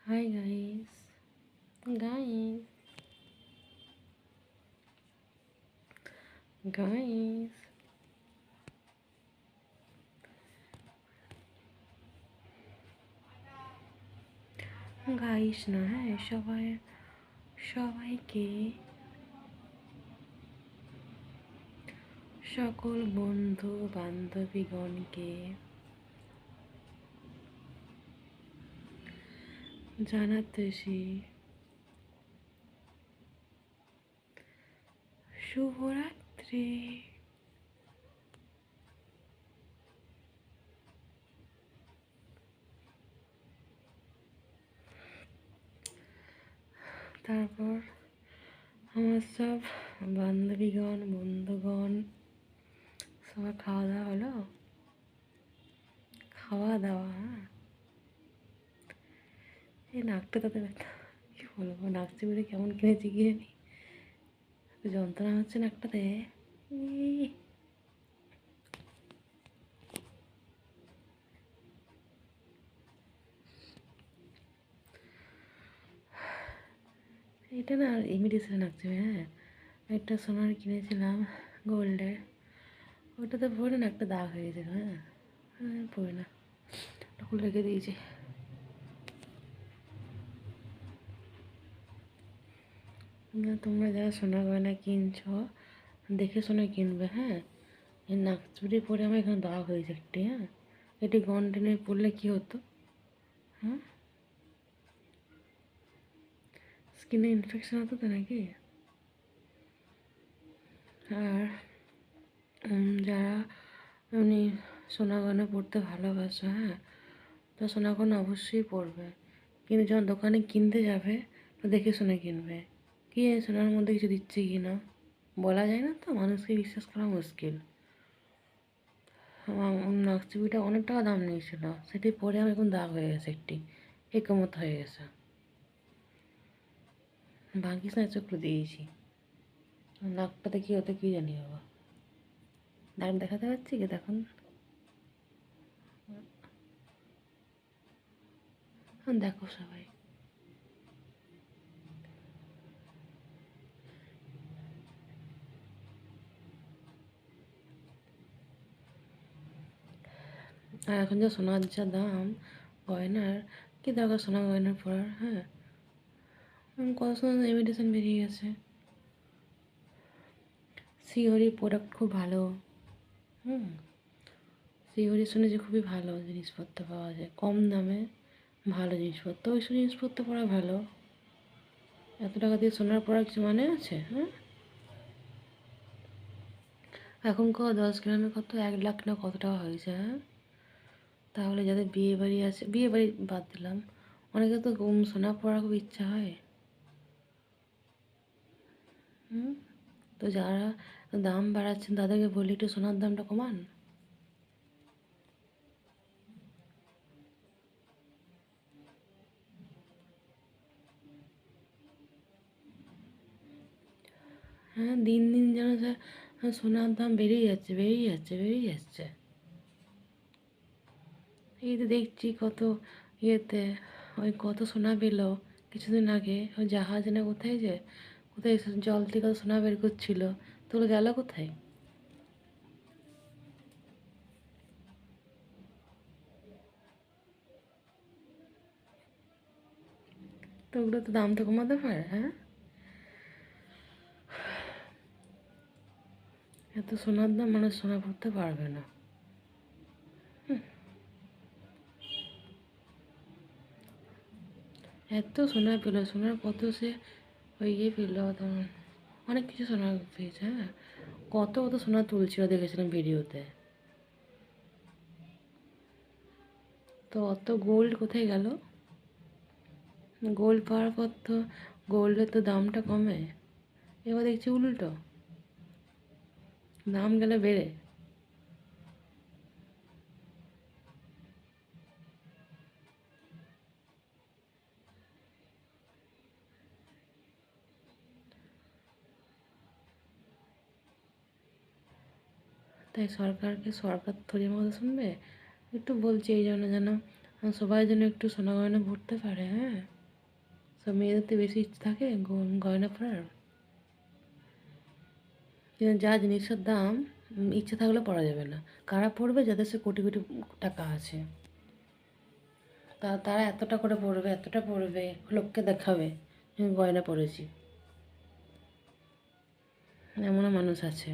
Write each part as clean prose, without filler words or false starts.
Hi guys, guys, guys, guys না, হ্যাঁ, সবাইকে, সকল বন্ধু বান্ধবীগণকে জানাতেছি শুভরাত্রি। তারপর আমার সব বান্ধবীগণ বন্ধুগণ সবার খাওয়া দাওয়া হলো? খাওয়া দাওয়া, হ্যাঁ। এই নাকটা তাতে ব্যথা, কি বলবো, নাক চিবিয়ে কেমন কিনেছি গিয়ে নি, যন্ত্রণা হচ্ছে নাকটাতে। এটা না ইমিটেশন নাকছে, হ্যাঁ। একটা সোনার কিনেছিলাম গোল্ডের, ওটাতে পরে না একটা দাগ হয়ে গেছিল, হ্যাঁ। পরে না, খুলে রেখে দিয়েছি। তোমরা যারা সোনা গয়না কিনছো দেখে শুনে কিনবে, হ্যাঁ। এই নাক চুড়ি পরে আমার এখানে দাগ হয়েছে একটি, হ্যাঁ। এটি কন্টিনিউ পড়লে কী হতো, হ্যাঁ, স্কিনে ইনফেকশন হতো তো নাকি। আর যারা এমনি সোনা গয়না পরতে ভালোবাসো, হ্যাঁ, তো সোনা গয়না অবশ্যই পরবে, কিন্তু যখন দোকানে কিনতে যাবে তো দেখে শুনে কিনবে। কি সোনার মধ্যে কিছু দিচ্ছে কি না বলা যায় না, তো মানুষকে বিশ্বাস করা মুশকিল। নাকচিবিটা অনেক টাকা দাম নিয়েছিল, সেটি পরে আমার এখন দাগ হয়ে গেছে, একটি একমত হয়ে গেছে। ভাঙিস না, চোখগুলো দিয়েছি, নাকটাতে কী হতো কী জানি বাবা। দাগ দেখাতে পারছি কি দেখুন, দেখো সবাই। আর এখন যা সোনার যা দাম, গয়নার কী দরকার সোনা গয়নার পরার, হ্যাঁ। কত সুন্দর ইমিটেশন বেরিয়ে গেছে। সিওরি প্রোডাক্ট খুব ভালো, হুম। সিওরি শুনেছি খুবই ভালো জিনিসপত্র পাওয়া যায় কম দামে, ভালো জিনিসপত্র, ওইসব জিনিসপত্র পরা ভালো। এত টাকা দিয়ে সোনার পরা কিছু মানে আছে, হ্যাঁ। এখন 10 গ্রামে কত 1 লাখ না কত টাকা হয়েছে, হ্যাঁ। তাহলে যাদের বিয়ে বাড়ি আছে, বিয়ে বাড়ি বাদ দিলাম, অনেকে তো সোনা পরার খুব ইচ্ছা হয়, হুম। তো যারা দাম বাড়াচ্ছেন তাদেরকে বলি একটু সোনার দামটা কমান। হ্যাঁ, দিন দিন যেন সোনার দাম বেড়েই যাচ্ছে, বেড়েই যাচ্ছে, বেড়েই যাচ্ছে। এই তো দেখছি কত ইয়েতে, ওই কত সোনা পেল কিছুদিন আগে, ওই জাহাজ না কোথায় যে, কোথায় জল থেকে কত সোনা বের করছিল, তো ওগুলো গেল কোথায়? তো ওগুলো তো দাম তো কমাতে পারে, হ্যাঁ। এত সোনার দাম মানুষ সোনা পড়তে পারবে না। এত সোনা পেল, সোনার কত সে ওই ইয়ে পেল, তখন অনেক কিছু সোনা পেয়েছে, হ্যাঁ। কত কত সোনা তুলছিল দেখেছিলাম ভিডিওতে। তো অত গোল্ড কোথায় গেল? গোল্ড পাওয়ার পর তো গোল্ডের তো দামটা কমে, এবার দেখছি উল্টো, দাম গেলে বেড়ে। তাই সরকার থোড়ি মতো শুনবে, একটু বলছি এই জন্য যেন সবাই যেন একটু সোনা গয়না পড়তে পারে, হ্যাঁ। সব মেয়েদের তো বেশি ইচ্ছে থাকে গয়না পরার, কিন্তু যা জিনিসের দাম ইচ্ছে থাকলে পরা যাবে না। কারা পড়বে? যাদের সে কোটি কোটি টাকা আছে, তারা এতটা করে পড়বে, এতটা পড়বে, লোককে দেখাবে গয়না পরেছি। এমনও মানুষ আছে।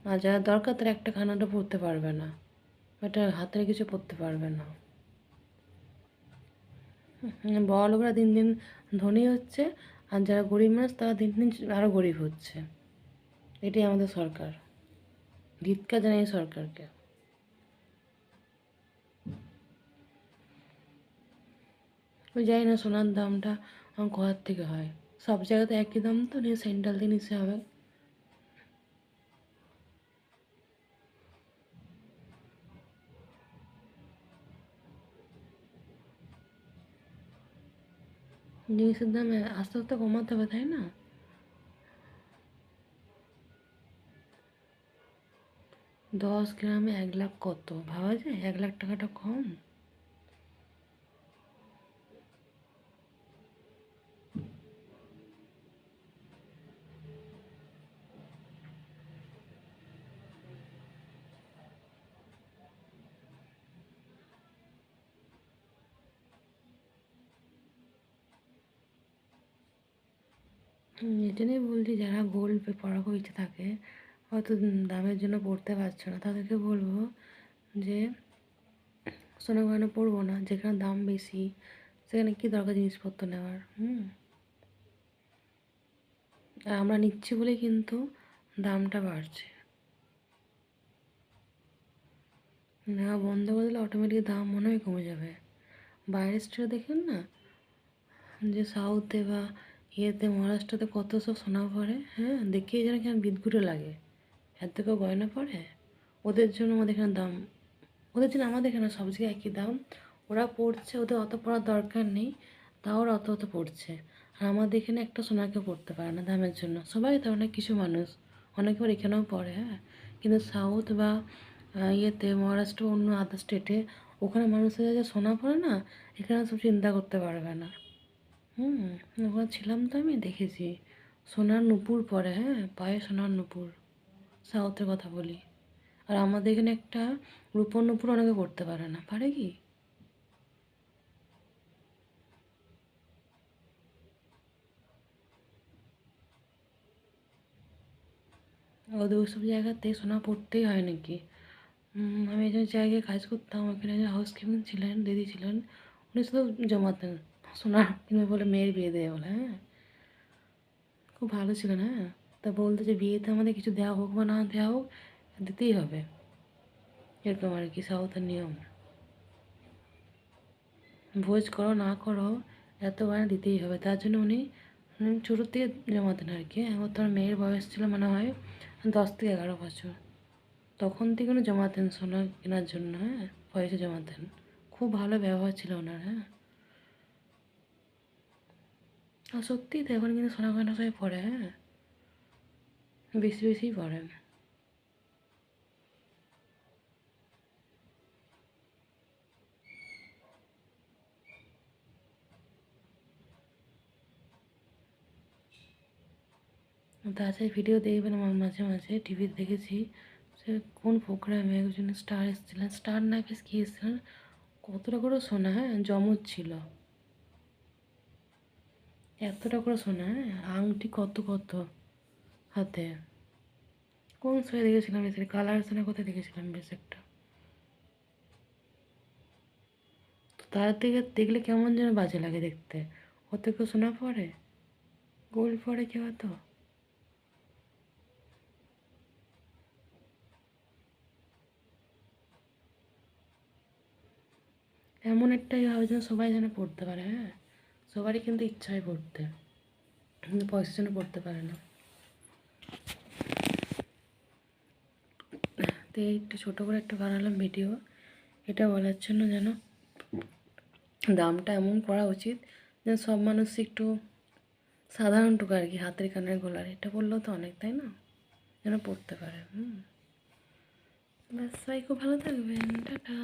আর যারা দরকার তারা একটা খানাটা পরতে পারবে না, এটা হাতের কিছু পরতে পারবে না। বড় লোকরা দিন দিন ধনী হচ্ছে, আর যারা গরিব মানুষ তারা দিন দিন আরও গরিব হচ্ছে। এটাই আমাদের সরকার। ধিক্কার জানাই সরকারকে। ওই যাই না, সোনার দামটা কোথার থেকে হয়? সব জায়গাতে একই দাম তো নিয়ে, সেন্ট্রাল দিয়ে নিতে হবে। জিনিসের দাম আস্তে আস্তে কমাতে হবে, তাই না? 10 গ্রামে 1 লাখ কত ভাবা যায়? 1 লাখ টাকাটা কম? এই জন্যই বলছি, যারা গোল্ড পরার খুব ইচ্ছে থাকে, হয়তো দামের জন্য পড়তে পারছো না, তাদেরকে বলবো যে সোনা গয়না পরবো না, যেখানে দাম বেশি সেখানে কী দরকার জিনিসপত্র নেওয়ার। আর আমরা নিচ্ছি বলেই কিন্তু দামটা বাড়ছে। নেওয়া বন্ধ করে দিলে অটোমেটিক দাম মনে হয় কমে যাবে। বাইরের স্টেটে দেখেন না, যে সাউথে বা ইয়েতে, মহারাষ্ট্রতে কত সব সোনা পড়ে, হ্যাঁ, দেখেই যেন কেন বিদঘুটে লাগে, এত কেউ গয়না পড়ে। ওদের জন্য আমাদের এখানে দাম, ওদের জন্য আমাদের এখানে সব জায়গায় একই দাম। ওরা পড়ছে, ওদের অত পড়ার দরকার নেই, তাও ওরা অত অত পড়ছে। আর আমাদের এখানে একটা সোনাকে পড়তে পারে না দামের জন্য। সবাই তো, অনেক কিছু মানুষ, অনেকে আবার এখানেও পড়ে, হ্যাঁ, কিন্তু সাউথ বা ইয়েতে, মহারাষ্ট্র, অন্য আদার স্টেটে, ওখানে মানুষের যে সোনা পড়ে না, এখানে সব চিন্তা করতে পারবে না। ওখানে ছিলাম তো, আমি দেখেছি সোনার নুপুর পরে, হ্যাঁ, পায়ে সোনার নুপুর। সাউথের কথা বলি। আর আমাদের এখানে একটা রূপোর নুপুর অনেকে পড়তে পারে না, পারে কি? ওদের ওইসব জায়গাতে সোনা পড়তেই হয় নাকি? আমি যে জায়গায় কাজ করতাম, ওখানে যে হাউস কিপিং ছিলেন, দিদি ছিলেন, উনি শুধু জমাতেন সোনা কিনবে বলে, মেয়ের বিয়ে দেয় বলে, হ্যাঁ, খুব ভালো ছিলেন, হ্যাঁ। তা বলতো যে বিয়েতে আমাদের কিছু দেওয়া হোক বা না দেওয়া হোক, দিতেই হবে, এরকম আর কি সাউথের নিয়ম। ভোজ করো না করো, এত গয়না দিতেই হবে। তার জন্য উনি ছোটোর থেকে জমাতেন আর কি। আমার তোর মেয়ের বয়স ছিল মনে হয় 10 থেকে 11 বছর, তখন থেকে উনি জমাতেন সোনা কেনার জন্য, হ্যাঁ, পয়সা জমাতেন। খুব ভালো ব্যবহার ছিল ওনার, হ্যাঁ। আর সত্যিই তো এখন কিন্তু সোনা গয়না সবাই পরে, হ্যাঁ, বেশি বেশিই পরেন। তাছাড়া ভিডিও দেখবেন আমার, মাঝে মাঝে টিভিতে দেখেছি, সে কোন প্রোগ্রামে একজন স্টার এসেছিলেন, স্টার না বেশ কী এসেছিলেন, কতটা করে সোনা, হ্যাঁ, জমজ ছিল, এতটা করে সোনা, হ্যাঁ, আংটি কত কত হাতে। কোন শোয়ে দেখেছিলাম বেশ, কালার সোনা কোথায় দেখেছিলাম বেশ একটা। তো তার থেকে দেখলে কেমন যেন বাজে লাগে দেখতে। ওতে কেউ সোনা পরে, গোল্ড পরে কেউ তো। এমন একটাই হবে যেন সবাই যেন পড়তে পারে, হ্যাঁ, সবারই কিন্তু ইচ্ছা হয় পড়তে, কিন্তু পয়সার জন্য পড়তে পারে না। তো এই একটু ছোটো করে একটা বানালাম ভিডিও, এটা বলার জন্য যেন দামটা এমন করা উচিত যেন সব মানুষ একটু সাধারণটুকু আর কি, হাতের কানের গলার এটা বললেও তো অনেক, তাই না, যেন পড়তে পারে। ব্যাস, সবাই খুব ভালো থাকবেন, টাটা।